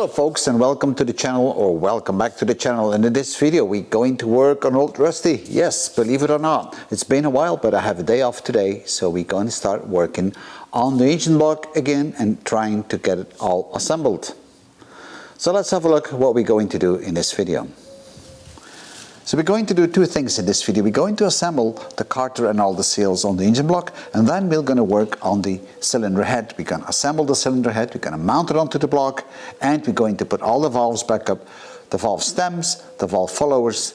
Hello folks, and welcome to the channel, or welcome back to the channel. And in this video we're going to work on old Rusty. Yes, believe it or not, it's been a while, but I have a day off today, so we're going to start working on the engine block again and trying to get it all assembled. So let's have a look at what we're going to do in this video. So we're going to do two things in this video. We're going to assemble the carter and all the seals on the engine block, and then we're going to work on the cylinder head. We're going to assemble the cylinder head, we're going to mount it onto the block, and we're going to put all the valves back up, the valve stems, the valve followers.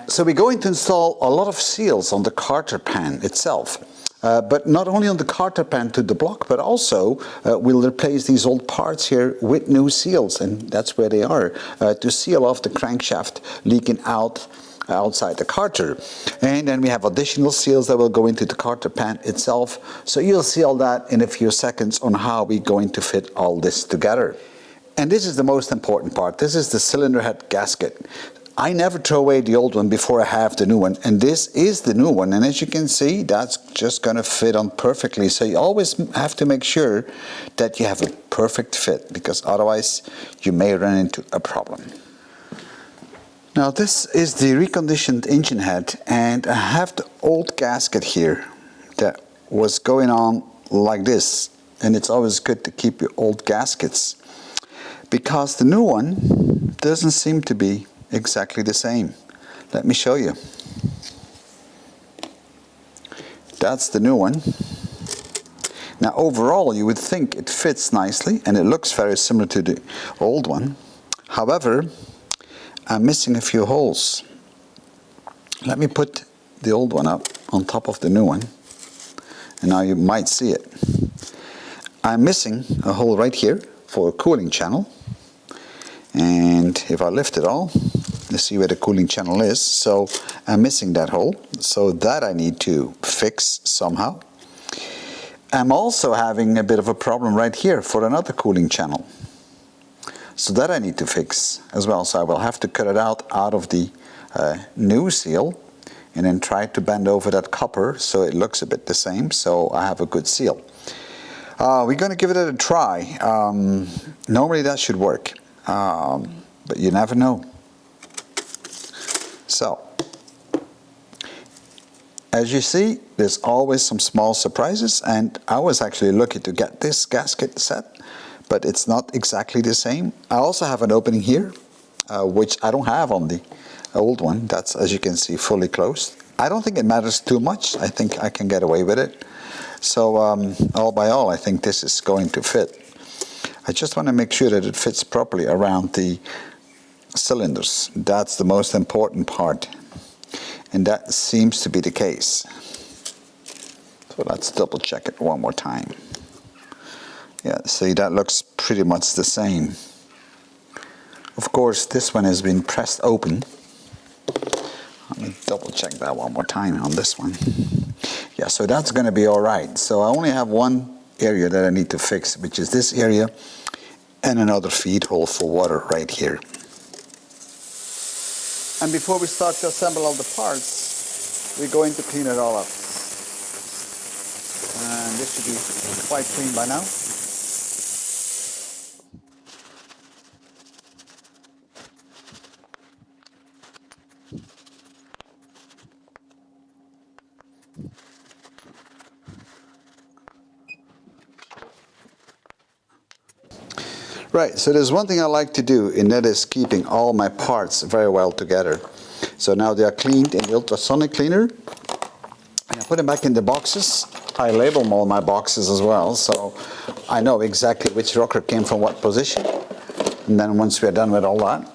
So we're going to install a lot of seals on the carter pan itself. But not only on the carter pan to the block, but also we'll replace these old parts here with new seals, and that's where they are, to seal off the crankshaft leaking out outside the carter. And then we have additional seals that will go into the carter pan itself. So you'll see all that in a few seconds on how we're going to fit all this together. And this is the most important part. This is the cylinder head gasket. I never throw away the old one before I have the new one, and this is the new one, and as you can see, that's just going to fit on perfectly. So you always have to make sure that you have a perfect fit, because otherwise you may run into a problem. Now this is the reconditioned engine head, and I have the old gasket here that was going on like this, and it's always good to keep your old gaskets because the new one doesn't seem to be exactly the same. Let me show you. That's the new one. Now overall you would think it fits nicely and it looks very similar to the old one. However, I'm missing a few holes. Let me put the old one up on top of the new one, and now you might see it. I'm missing a hole right here for a cooling channel, and if I lift it all, you see where the cooling channel is. So I'm missing that hole, so that I need to fix somehow. I'm also having a bit of a problem right here for another cooling channel, so that I need to fix as well. So I will have to cut it out of the new seal and then try to bend over that copper so it looks a bit the same, so I have a good seal. We're going to give it a try. Normally that should work, but you never know. So as you see, there's always some small surprises, and I was actually lucky to get this gasket set, but it's not exactly the same. I also have an opening here, which I don't have on the old one. That's, as you can see, fully closed. I don't think it matters too much. I think I can get away with it. So all by all, I think this is going to fit. I just want to make sure that it fits properly around the cylinders. That's the most important part, and that seems to be the case. So let's double check it one more time. Yeah, see, that looks pretty much the same. Of course, this one has been pressed open. Let me double check that one more time on this one. Yeah, so that's going to be all right. So I only have one area that I need to fix, which is this area, and another feed hole for water right here. And before we start to assemble all the parts, we're going to clean it all up. And this should be quite clean by now. Right, so there's one thing I like to do, and that is keeping all my parts very well together. So now they are cleaned in the ultrasonic cleaner, and I put them back in the boxes. I label all my boxes as well, so I know exactly which rocker came from what position. And then once we're done with all that,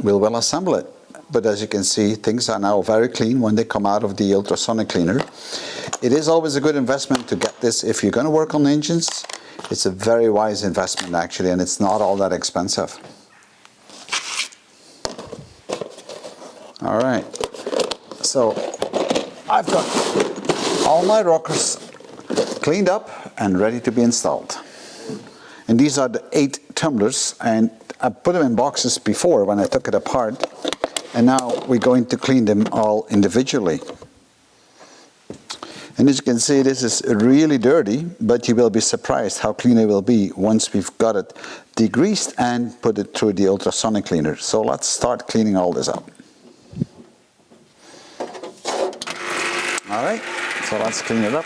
we'll assemble it. But as you can see, things are now very clean when they come out of the ultrasonic cleaner. It is always a good investment to get this if you're going to work on engines. It's a very wise investment actually, and it's not all that expensive. Alright, so I've got all my rockers cleaned up and ready to be installed. And these are the 8 tumblers, and I put them in boxes before when I took it apart, and now we're going to clean them all individually. And as you can see, this is really dirty, but you will be surprised how clean it will be once we've got it degreased and put it through the ultrasonic cleaner. So let's start cleaning all this up. All right, so let's clean it up.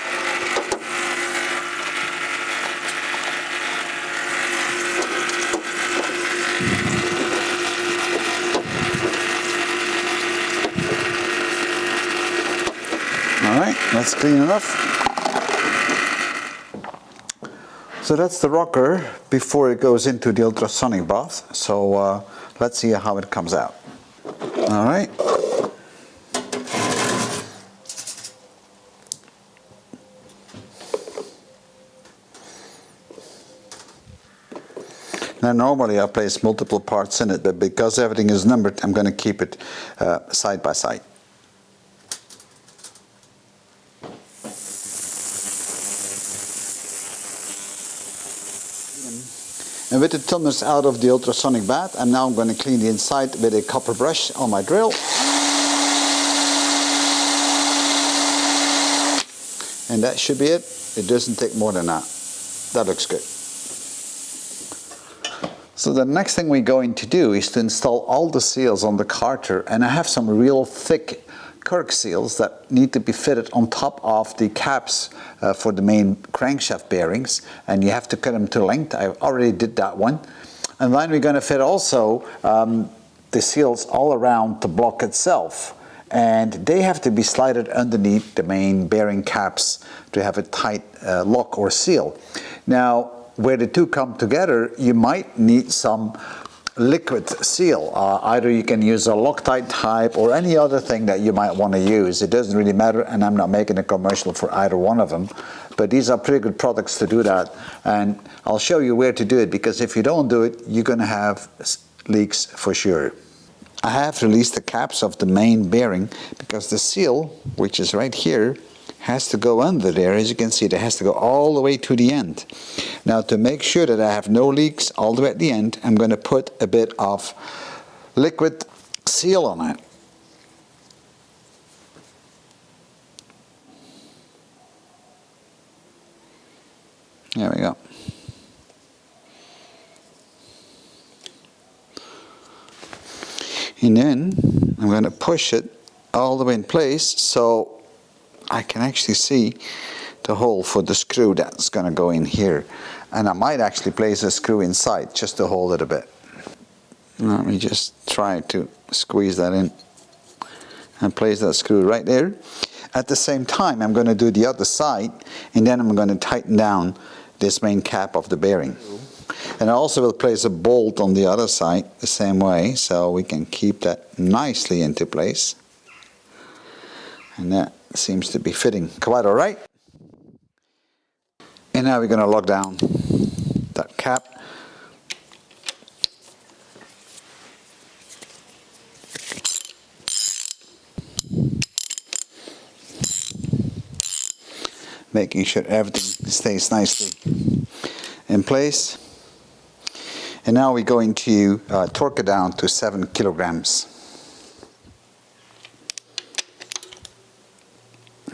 All right, that's clean enough. So that's the rocker before it goes into the ultrasonic bath. So let's see how it comes out. All right. Now normally I place multiple parts in it, but because everything is numbered, I'm going to keep it side by side. And with the tumblers out of the ultrasonic bath, I'm now going to clean the inside with a copper brush on my drill. And that should be it. It doesn't take more than that. That looks good. So the next thing we're going to do is to install all the seals on the carter, and I have some real thick Kirk seals that need to be fitted on top of the caps for the main crankshaft bearings, and you have to cut them to length. I already did that one. And then we're going to fit also the seals all around the block itself, and they have to be slided underneath the main bearing caps to have a tight lock or seal. Now where the two come together, you might need some liquid seal. Either you can use a Loctite type or any other thing that you might want to use. It doesn't really matter, and I'm not making a commercial for either one of them, but these are pretty good products to do that, and I'll show you where to do it, because if you don't do it, you're going to have leaks for sure. I have released the caps of the main bearing because the seal, which is right here, has to go under there. As you can see, it has to go all the way to the end. Now, to make sure that I have no leaks all the way at the end, I'm going to put a bit of liquid seal on it. There we go. And then I'm going to push it all the way in place so I can actually see the hole for the screw that's going to go in here. And I might actually place a screw inside just to hold it a bit. Let me just try to squeeze that in and place that screw right there. At the same time, I'm going to do the other side, and then I'm going to tighten down this main cap of the bearing. And I also will place a bolt on the other side the same way, so we can keep that nicely into place. And that seems to be fitting quite all right. And now we're going to lock down that cap. Making sure everything stays nicely in place. And now we're going to torque it down to 7 kilograms.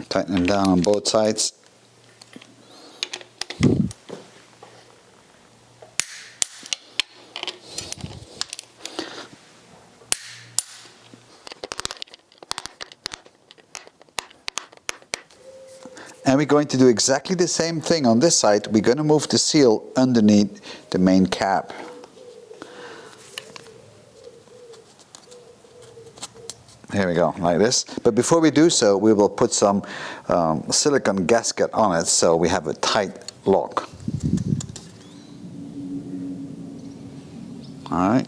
Tighten them down on both sides. And we're going to do exactly the same thing on this side. We're going to move the seal underneath the main cap. Here we go, like this. But before we do so, we will put some silicone gasket on it so we have a tight lock. All right.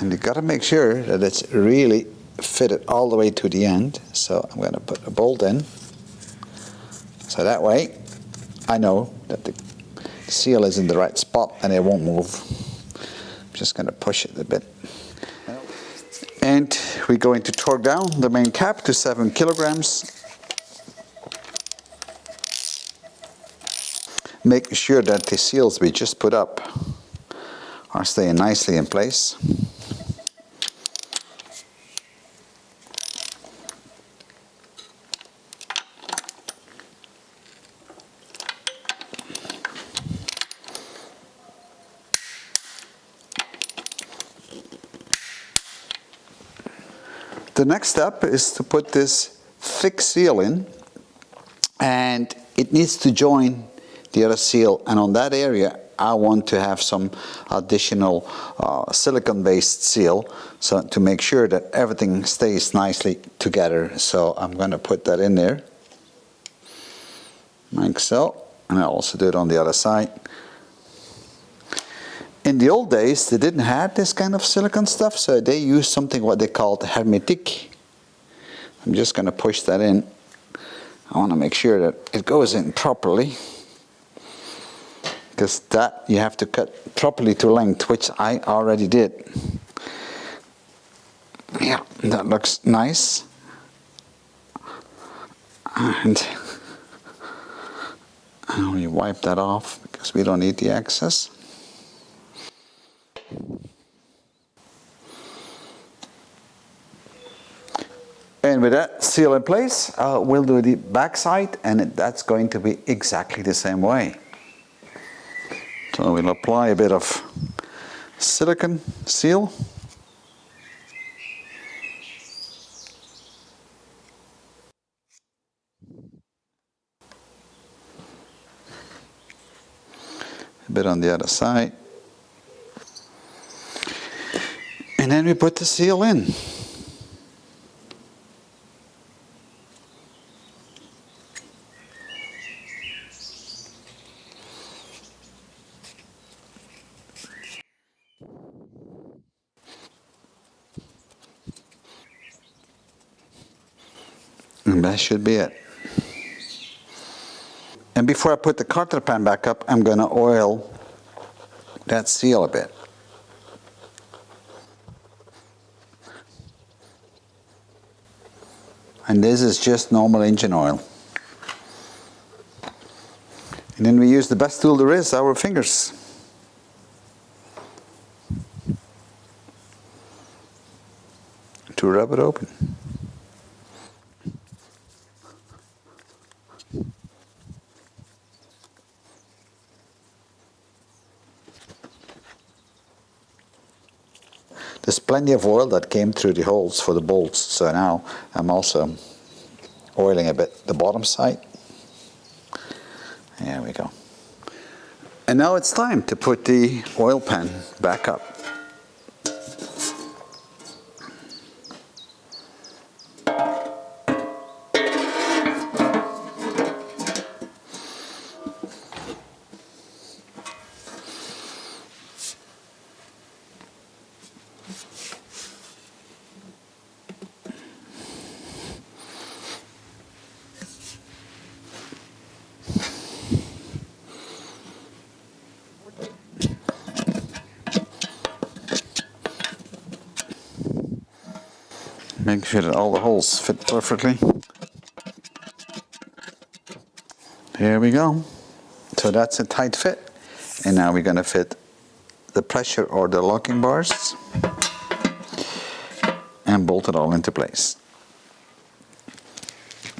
And you got to make sure that it's really fitted all the way to the end. So I'm going to put a bolt in. So that way I know that the seal is in the right spot and it won't move. I'm just going to push it a bit. And we're going to torque down the main cap to 7 kilograms. Make sure that the seals we just put up are staying nicely in place. The next step is to put this thick seal in, and it needs to join the other seal, and on that area I want to have some additional silicone-based seal, so to make sure that everything stays nicely together. So I'm going to put that in there like so, and I'll also do it on the other side. In the old days they didn't have this kind of silicone stuff, so they used something what they called hermetic. I'm just going to push that in. I want to make sure that it goes in properly, because that you have to cut properly to length, which I already did. Yeah, that looks nice. And we wipe that off because we don't need the excess. And with that seal in place, we'll do the back side, and that's going to be exactly the same way. So we'll apply a bit of silicone seal. A bit on the other side. And then we put the seal in. And that should be it. And before I put the carter pan back up, I'm going to oil that seal a bit. And this is just normal engine oil. And then we use the best tool there is, our fingers. To rub it open. There's plenty of oil that came through the holes for the bolts, so now I'm also oiling a bit the bottom side. There we go. And now it's time to put the oil pan back up. Make sure that all the holes fit perfectly. There we go. So that's a tight fit. And now we're going to fit the pressure or the locking bars and bolt it all into place.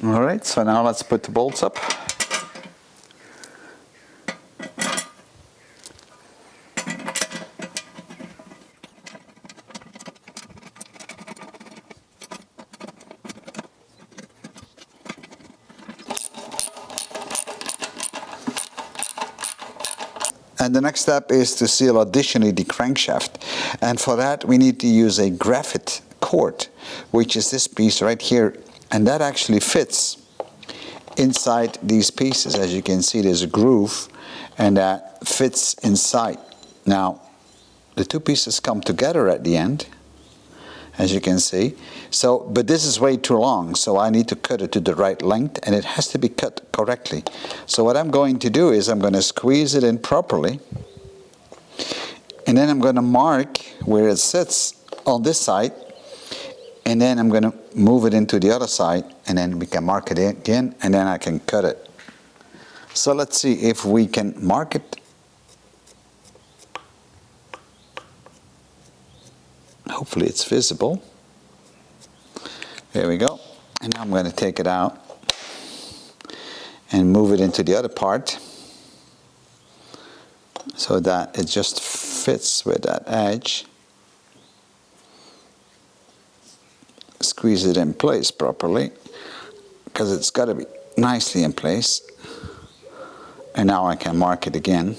Alright, so now let's put the bolts up. And the next step is to seal additionally the crankshaft. And for that we need to use a graphite cord, which is this piece right here. And that actually fits inside these pieces. As you can see, there's a groove and that fits inside. Now the two pieces come together at the end, as you can see. So, but this is way too long, so I need to cut it to the right length, and it has to be cut correctly. So what I'm going to do is I'm going to squeeze it in properly, and then I'm going to mark where it sits on this side, and then I'm going to move it into the other side, and then we can mark it again, and then I can cut it. So let's see if we can mark it. Hopefully it's visible. There we go. And now I'm going to take it out and move it into the other part so that it just fits with that edge. squeeze it in place properly, because it's got to be nicely in place. And now I can mark it again,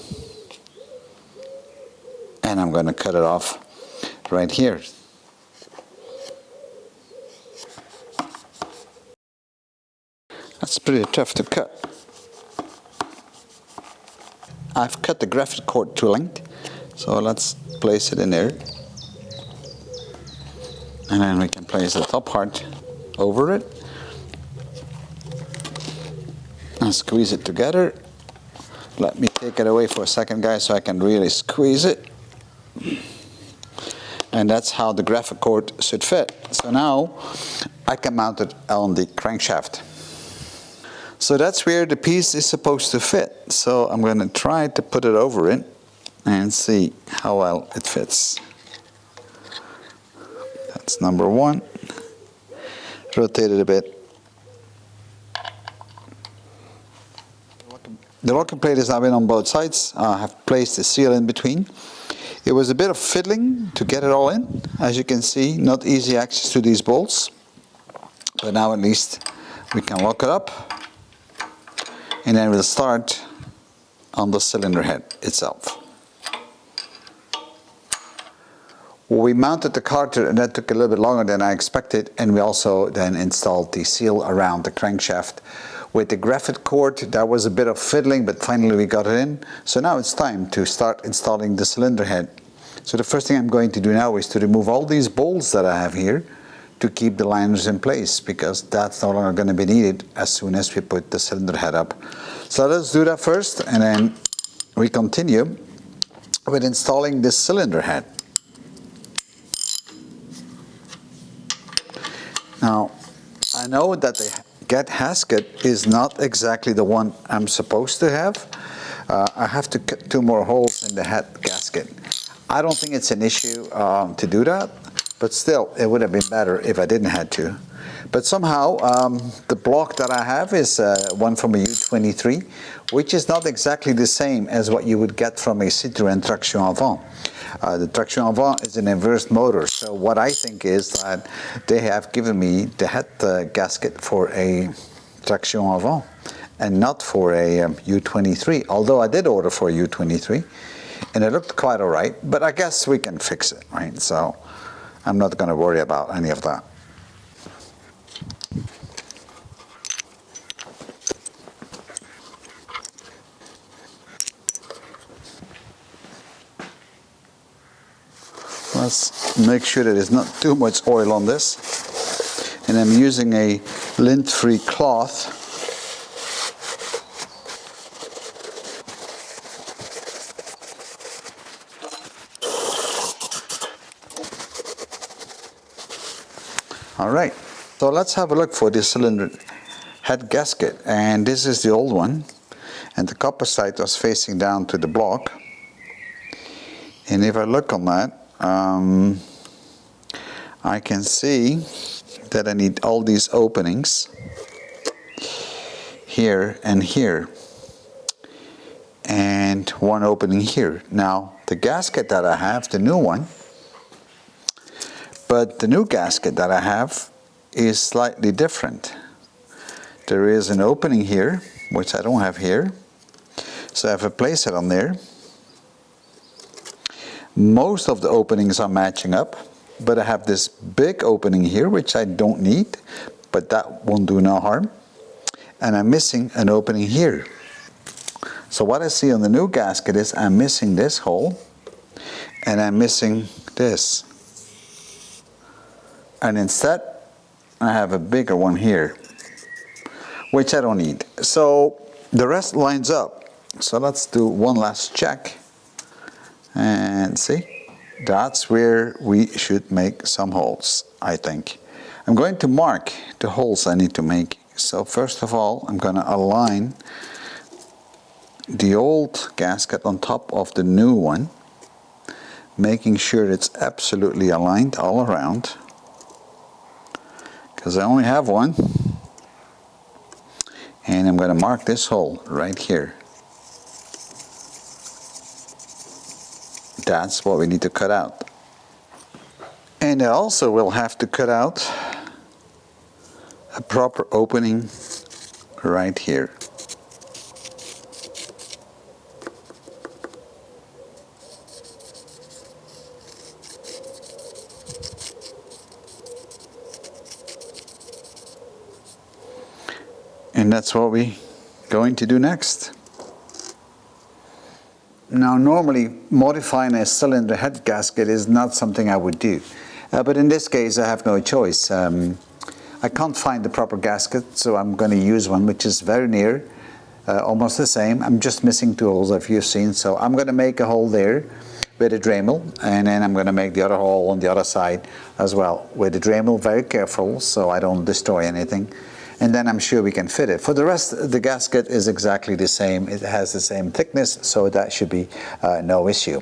and I'm going to cut it off right here. That's pretty tough to cut. I've cut the graphic cord to length, so let's place it in there. And then we can place the top part over it and squeeze it together. Let me take it away for a second, guys, so I can really squeeze it. And that's how the graphic cord should fit. So now I can mount it on the crankshaft. So that's where the piece is supposed to fit. So I'm going to try to put it over it and see how well it fits. That's number one. Rotate it a bit. The locking plate is now in on both sides. I have placed the seal in between. It was a bit of fiddling to get it all in. As you can see, not easy access to these bolts. But now at least we can lock it up. And then we'll start on the cylinder head itself. Well, we mounted the carter, and that took a little bit longer than I expected, and we also then installed the seal around the crankshaft. With the graphic cord, that was a bit of fiddling, but finally we got it in. So now it's time to start installing the cylinder head. So the first thing I'm going to do now is to remove all these bolts that I have here to keep the liners in place, because that's no longer going to be needed as soon as we put the cylinder head up. So let's do that first, and then we continue with installing the cylinder head. Now, I know that the gasket is not exactly the one I'm supposed to have. I have to cut 2 more holes in the head gasket. I don't think it's an issue to do that, but still, it would have been better if I didn't have to. But somehow, the block that I have is one from a U23, which is not exactly the same as what you would get from a Citroen traction avant. The traction avant is an inverse motor, so what I think is that they have given me the head gasket for a traction avant and not for a U23, although I did order for a U23 and it looked quite alright, but I guess we can fix it, right? So I'm not going to worry about any of that. Let's make sure that there's not too much oil on this. And I'm using a lint-free cloth. All right, so let's have a look for this cylinder head gasket. And this is the old one. And the copper side was facing down to the block. And if I look on that, I can see that I need all these openings here and here, and one opening here. Now the gasket that I have, the new one, but the new gasket that I have is slightly different. There is an opening here, which I don't have here, so I have to place it on there. Most of the openings are matching up, but I have this big opening here, which I don't need, but that won't do no harm. And I'm missing an opening here. So what I see on the new gasket is I'm missing this hole, and I'm missing this. And instead, I have a bigger one here, which I don't need. So the rest lines up. So let's do one last check. And see, that's where we should make some holes, I think. I'm going to mark the holes I need to make. So first of all, I'm going to align the old gasket on top of the new one, making sure it's absolutely aligned all around, because I only have one. And I'm going to mark this hole right here. That's what we need to cut out. And I also will have to cut out a proper opening right here. And that's what we're going to do next. Now, normally modifying a cylinder head gasket is not something I would do. But in this case, I have no choice. I can't find the proper gasket, so I'm going to use one which is very near, almost the same. I'm just missing two holes, if you've seen. So I'm going to make a hole there with a Dremel, and then I'm going to make the other hole on the other side as well with a Dremel. Very careful so I don't destroy anything. And then I'm sure we can fit it. For the rest, the gasket is exactly the same. It has the same thickness, so that should be no issue.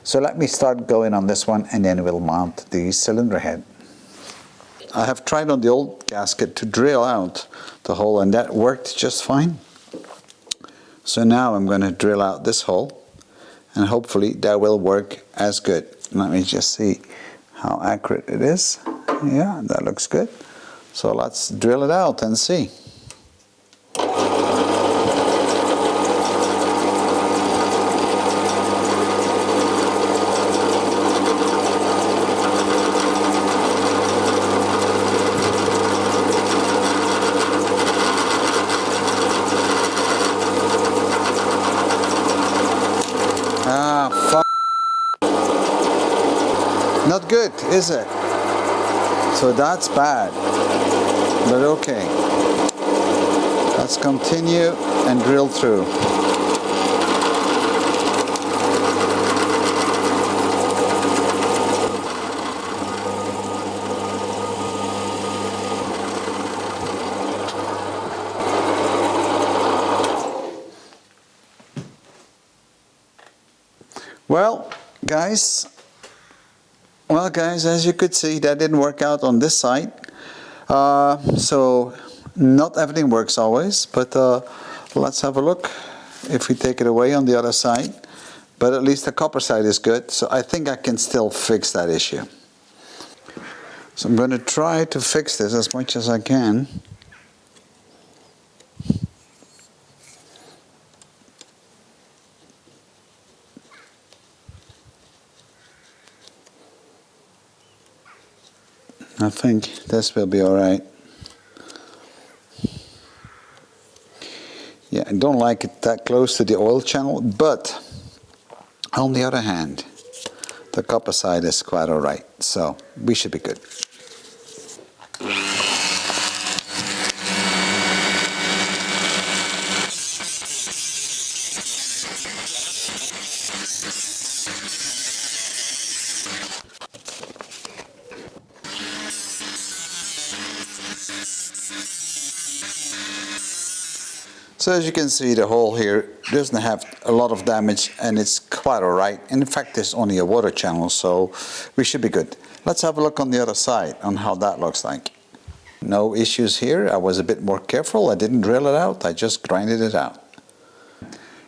So let me start going on this one, and then we'll mount the cylinder head. I have tried on the old gasket to drill out the hole, and that worked just fine. So now I'm going to drill out this hole, and hopefully that will work as good. Let me just see how accurate it is. Yeah, that looks good. So let's drill it out and see. Not good, is it? So that's bad. But okay, let's continue and drill through. Well, guys, as you could see, that didn't work out on this side. So not everything works always, but let's have a look if we take it away on the other side. But at least the copper side is good, so I think I can still fix that issue. So I'm going to try to fix this as much as I can. I think this will be alright. Yeah, I don't like it that close to the oil channel, but on the other hand, the copper side is quite alright, so we should be good. So as you can see, the hole here doesn't have a lot of damage and it's quite alright. In fact, it's only a water channel, so we should be good. Let's have a look on the other side on how that looks like. No issues here. I was a bit more careful. I didn't drill it out. I just grinded it out.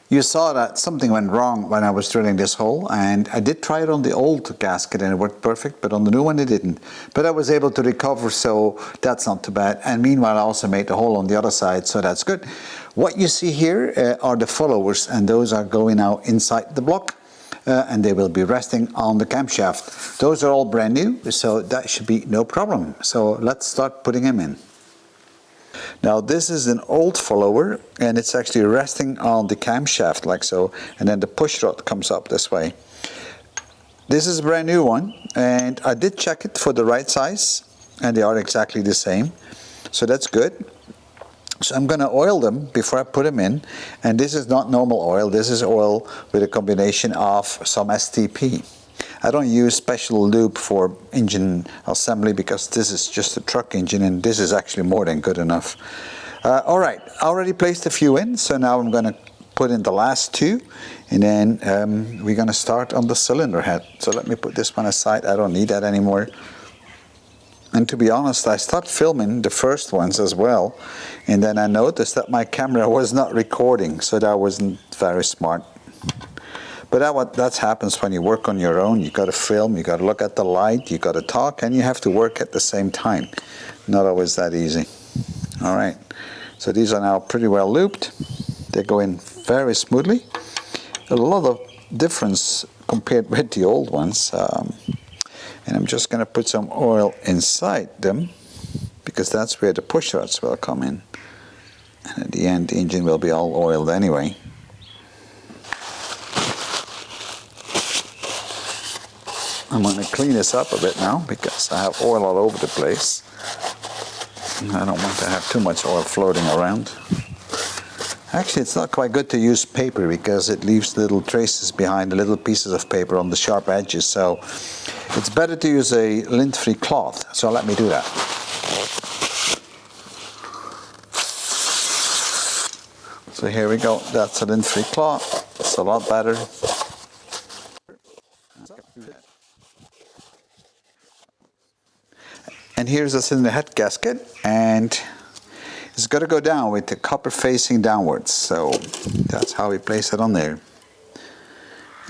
You saw that something went wrong when I was drilling this hole, and I did try it on the old gasket and it worked perfect, but on the new one it didn't. But I was able to recover, so that's not too bad. And meanwhile I also made the hole on the other side, so that's good. What you see here are the followers, and those are going out inside the block. And they will be resting on the camshaft. Those are all brand new, so that should be no problem. So let's start putting them in. Now this is an old follower, and it's actually resting on the camshaft like so, and then the push rod comes up this way. This is a brand new one, and I did check it for the right size, and they are exactly the same, so that's good. So I'm going to oil them before I put them in, and this is not normal oil. This is oil with a combination of some STP. I don't use special lube for engine assembly because this is just a truck engine, and this is actually more than good enough. Alright, I already placed a few in, so now I'm going to put in the last two, and then we're going to start on the cylinder head. So let me put this one aside. I don't need that anymore. And to be honest, I started filming the first ones as well, and then I noticed that my camera was not recording, so that wasn't very smart. But that happens when you work on your own. You got to film, you got to look at the light, you got to talk, and you have to work at the same time. Not always that easy. All right, so these are now pretty well looped. They go in very smoothly. A lot of difference compared with the old ones. And I'm just going to put some oil inside them because that's where the pushrods will come in. And at the end, the engine will be all oiled anyway. I'm going to clean this up a bit now because I have oil all over the place. I don't want to have too much oil floating around. Actually, it's not quite good to use paper because it leaves little traces behind, the little pieces of paper on the sharp edges. So it's better to use a lint-free cloth. So let me do that. So here we go. That's a lint-free cloth. It's a lot better. And here's the cylinder head gasket, and it's got to go down with the copper facing downwards. So that's how we place it on there.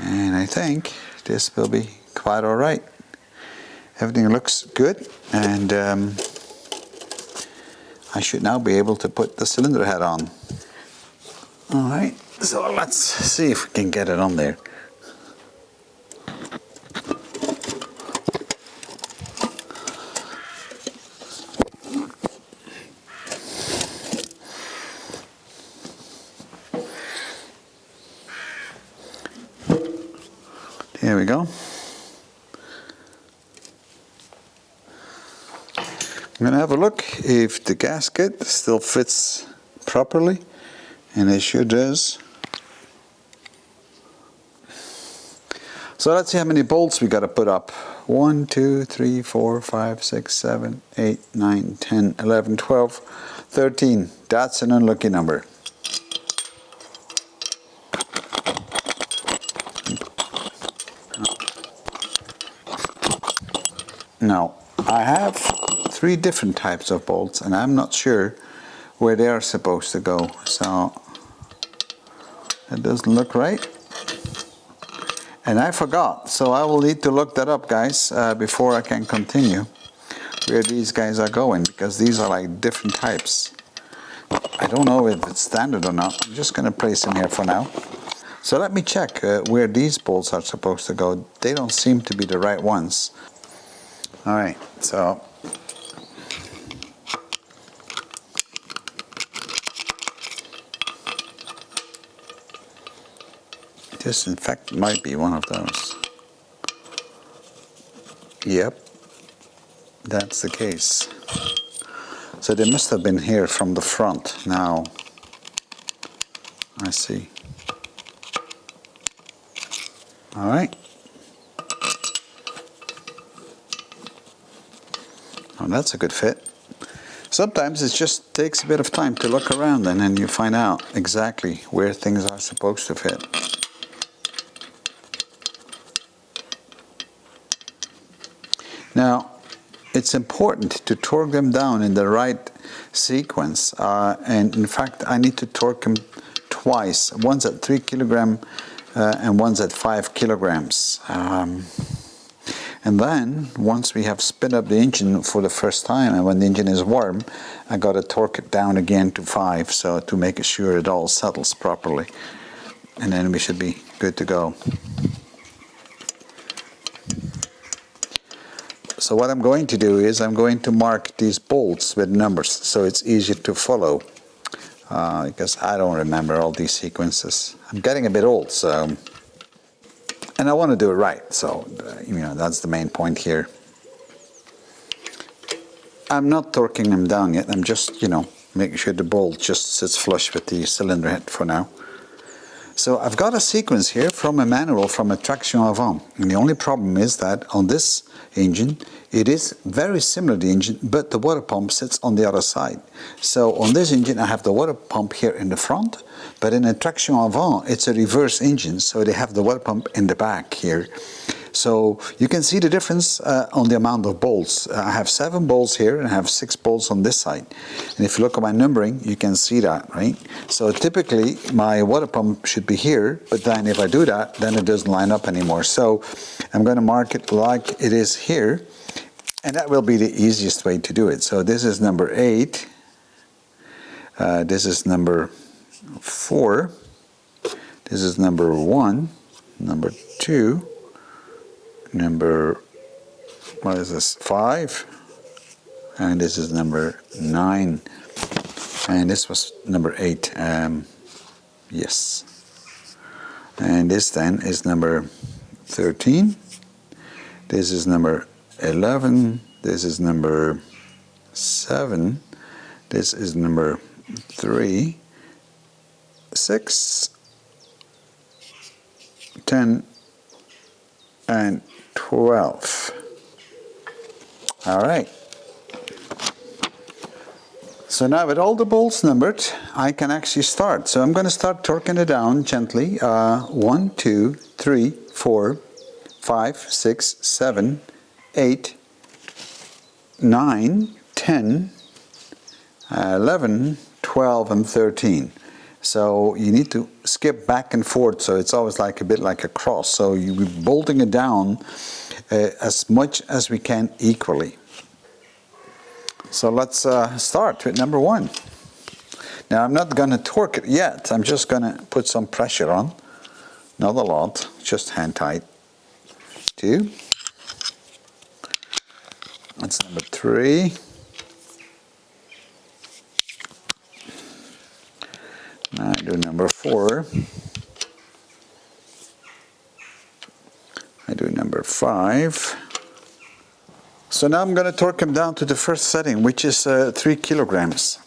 And I think this will be quite all right. Everything looks good, and I should now be able to put the cylinder head on. All right, so let's see if we can get it on there. There we go. I'm going to have a look if the gasket still fits properly, and it sure does. So let's see how many bolts we got to put up. 1, 2, 3, 4, 5, 6, 7, 8, 9, 10, 11, 12, 13. That's an unlucky number. Now, I have 3 different types of bolts, and I'm not sure where they are supposed to go. So that doesn't look right. And I forgot, so I will need to look that up, guys, before I can continue, where these guys are going, because these are like different types. I don't know if it's standard or not. I'm just going to place them here for now. So let me check where these bolts are supposed to go. They don't seem to be the right ones. All right, so this in fact might be one of those. Yep, that's the case. So they must have been here from the front. Now I see. All right. Oh, that's a good fit. Sometimes it just takes a bit of time to look around, and then you find out exactly where things are supposed to fit. Now, it's important to torque them down in the right sequence, and in fact I need to torque them twice. One's at 3 kilograms and one's at 5 kilograms. And then, once we have spin up the engine for the first time, and when the engine is warm, I got to torque it down again to 5, so to make sure it all settles properly. And then we should be good to go. So what I'm going to do is I'm going to mark these bolts with numbers, so it's easier to follow, because I don't remember all these sequences. I'm getting a bit old, so... And I want to do it right, so that's the main point here. I'm not torquing them down yet. I'm just, making sure the bolt just sits flush with the cylinder head for now. So I've got a sequence here from a manual from a traction avant. And the only problem is that on this engine, it is very similar to the engine, but the water pump sits on the other side. So on this engine, I have the water pump here in the front, but in a traction avant, it's a reverse engine, so they have the water pump in the back here. So you can see the difference on the amount of bolts. I have 7 bolts here and I have 6 bolts on this side. And if you look at my numbering, you can see that, right? So typically my water pump should be here, but then if I do that, then it doesn't line up anymore. So I'm going to mark it like it is here, and that will be the easiest way to do it. So this is number 8, This is number 4. This is number 1, number 2, number, what is this, 5, and this is number 9, and this was number 8. Yes. And this then is number 13. This is number 11. This is number 7. This is number 3, 6, 10, and 12. All right. So now with all the bolts numbered, I can actually start. So I'm going to start torquing it down gently. 1, 2, 3, 4, 5, 6, 7, 8, 9, 10, 11, 12, and 13. So you need to skip back and forth, so it's always like a bit like a cross. So you're bolting it down as much as we can equally. So let's start with number 1. Now I'm not going to torque it yet. I'm just going to put some pressure on. Not a lot, just hand tight. 2. That's number 3. Now I do number 4. I do number 5. So now I'm going to torque him down to the first setting, which is 3 kilograms.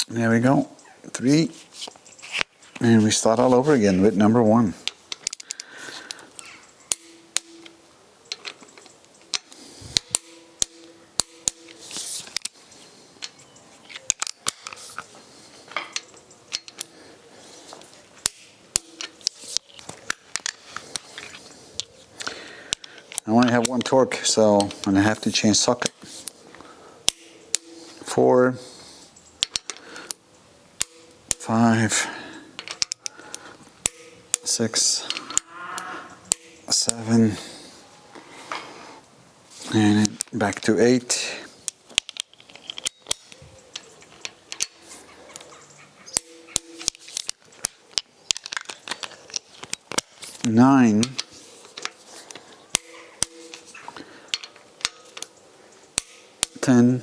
There we go, 3. And we start all over again with number 1. I only have 1 torque, so I'm going to have to change socket. 4, 5, 6, 7, and back to 8. 9. 10,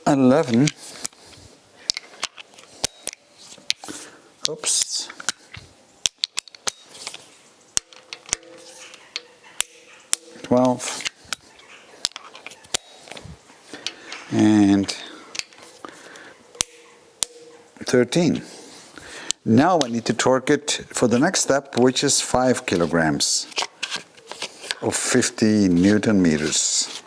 11, oops, 12, and 13. Now I need to torque it for the next step, which is 5 kilograms. Of 50 Newton meters.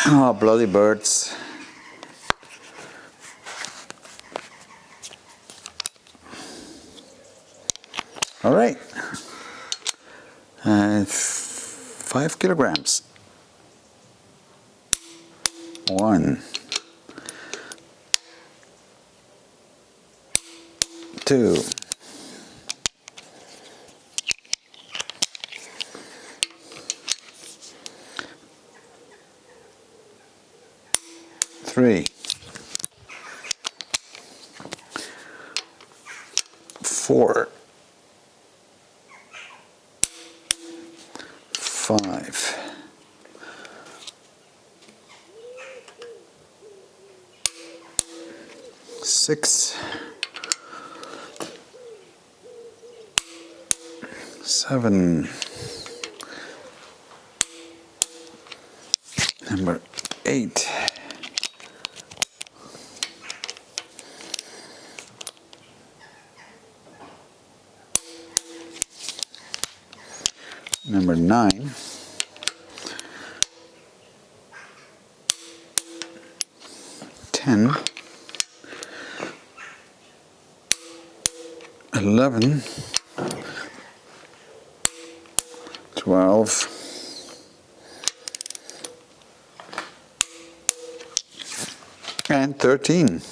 Oh, bloody birds. All right. 5 kilograms. 1, 2, 3, 4, 5, 6, 7, number 8, number 9, 10, 11, 12, and 13.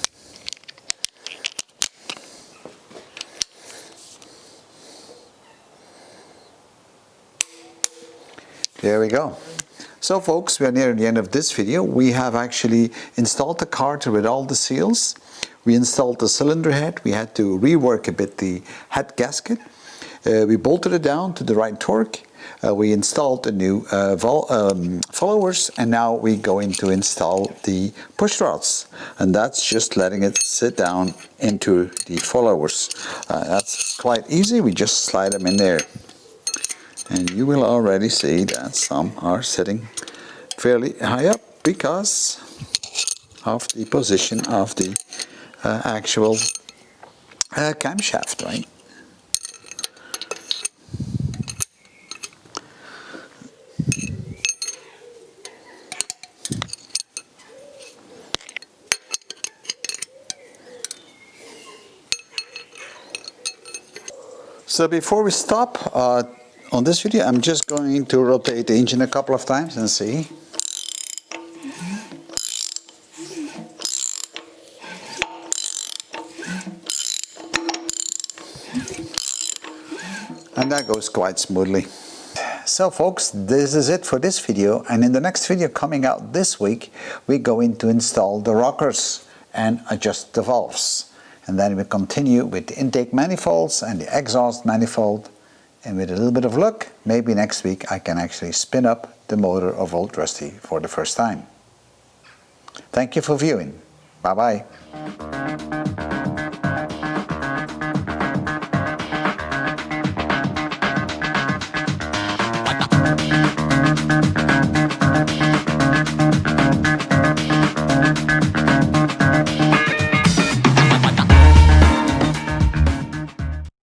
There we go. So folks, we are near the end of this video. We have actually installed the carter with all the seals. We installed the cylinder head. We had to rework a bit the head gasket. We bolted it down to the right torque. We installed the new followers, and now we're going to install the push rods. And that's just letting it sit down into the followers. That's quite easy. We just slide them in there. And you will already see that some are sitting fairly high up because of the position of the actual camshaft, right? So before we stop on this video, I'm just going to rotate the engine a couple of times and see. And that goes quite smoothly. So folks, this is it for this video, and in the next video coming out this week, we're going to install the rockers and adjust the valves. And then we continue with the intake manifolds and the exhaust manifold. And with a little bit of luck, maybe next week I can actually spin up the motor of Old Rusty for the first time. Thank you for viewing. Bye-bye.